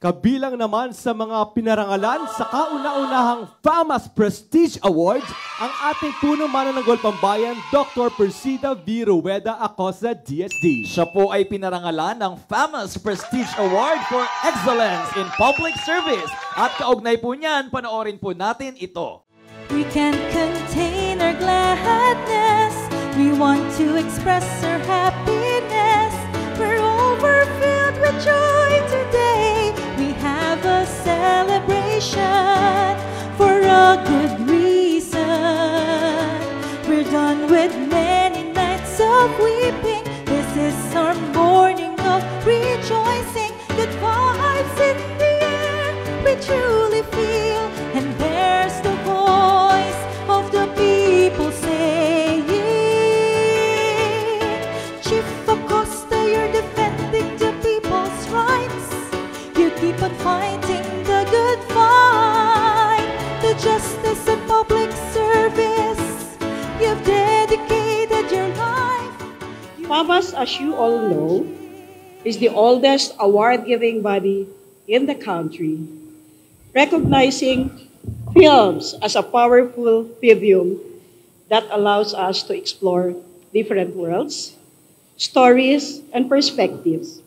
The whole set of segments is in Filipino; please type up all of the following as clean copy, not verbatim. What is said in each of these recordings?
Kabilang naman sa mga pinarangalan sa kauna-unahang FAMAS Prestige Awards ang ating punong manananggol pambayan, Dr. Persida V. Rueda Acosta, DSD. Siya po ay pinarangalan ng FAMAS Prestige Award for Excellence in Public Service. At kaugnay po niyan, panoorin po natin ito. We can't contain our gladness. We want to express our happiness. We're overfilled with joy today. We have a celebration for a good reason. We're done with many nights of weeping. This is our morning of rejoicing. Good vibes in the air, we truly feel. And there's the voice of the people saying, Chief Acosta, you're defending the people's rights. You keep on fighting the good fight, the justice and public service. You've dedicated your life. FAMAS, as you all know, is the oldest award-giving body in the country, recognizing films as a powerful medium that allows us to explore different worlds, stories, and perspectives.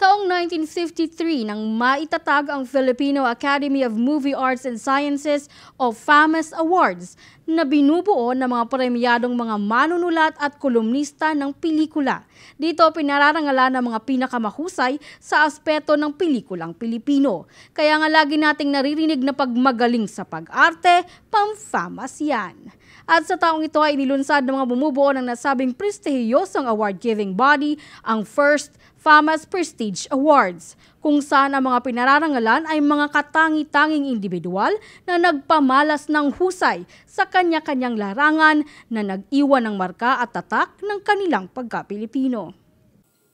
Taong 1953 nang maitatag ang Filipino Academy of Movie Arts and Sciences o FAMAS Awards na binubuo ng mga premyadong mga manunulat at kolumnista ng pelikula. Dito pinararangalan ng mga pinakamahusay sa aspeto ng pelikulang Pilipino. Kaya nga lagi nating naririnig na pagmagaling sa pag-arte, pam-FAMAS yan. At sa taong ito ay nilunsad ng mga bumubuo ng nasabing prestihiyosong award-giving body ang first FAMAS Prestige Awards, kung saan ang mga pinararangalan ay mga katangi-tanging individual na nagpamalas ng husay sa kanya-kanyang larangan na nag-iwan ng marka at tatak ng kanilang pagka-Pilipino.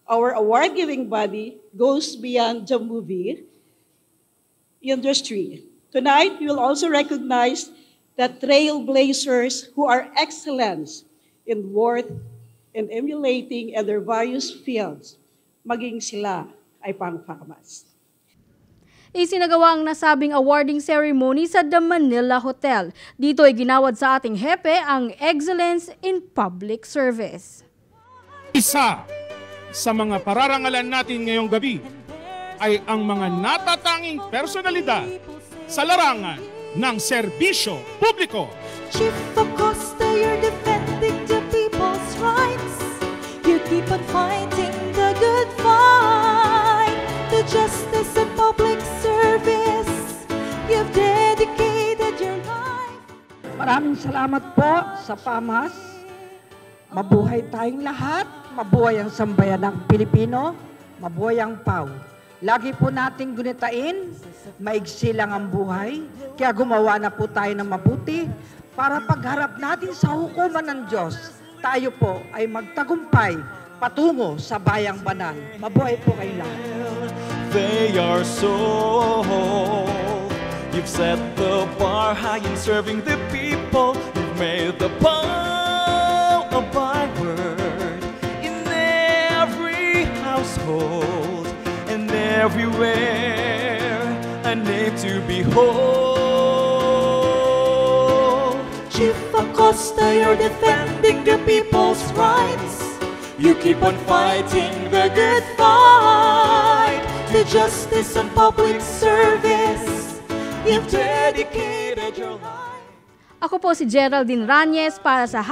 Our award-giving body goes beyond the movie industry. Tonight, we will also recognize the trailblazers who are excellence in worth and emulating in their various fields, maging sila ay pang-FAMAS. Isinagawa ang nasabing awarding ceremony sa The Manila Hotel. Dito ay ginawad sa ating hepe ang Excellence in Public Service. Isa sa mga pararangalan natin ngayong gabi ay ang mga natatanging personalidad sa larangan ng serbisyo publiko. Chief Acosta, you're defending the people's rights. You keep on fighting the good fight, the justice and public service. You've dedicated your life. Maraming salamat po sa FAMAS. Mabuhay tayong lahat. Mabuhay ang sambayan ng Pilipino. Mabuhay ang PAW. Lagi po nating gunitain, maigsi lang ang buhay, kaya gumawa na po tayo ng mabuti para pagharap natin sa hukuman ng Diyos, tayo po ay magtagumpay patungo sa bayang banal. Mabuhay po kayo lahat. They are so, you've set the bar high in serving the people. You've made the PAW a byword in every household and everywhere, a name to behold. Chief Acosta, you're defending the people's rights. You keep on fighting the good fight, the justice and public service. You've dedicated your life. Ako po si Geraldine Ranyes para sa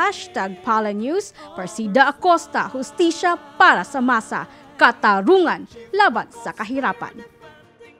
#PalaNews, Persida Acosta, hustisya para sa masa, katarungan laban sa kahirapan.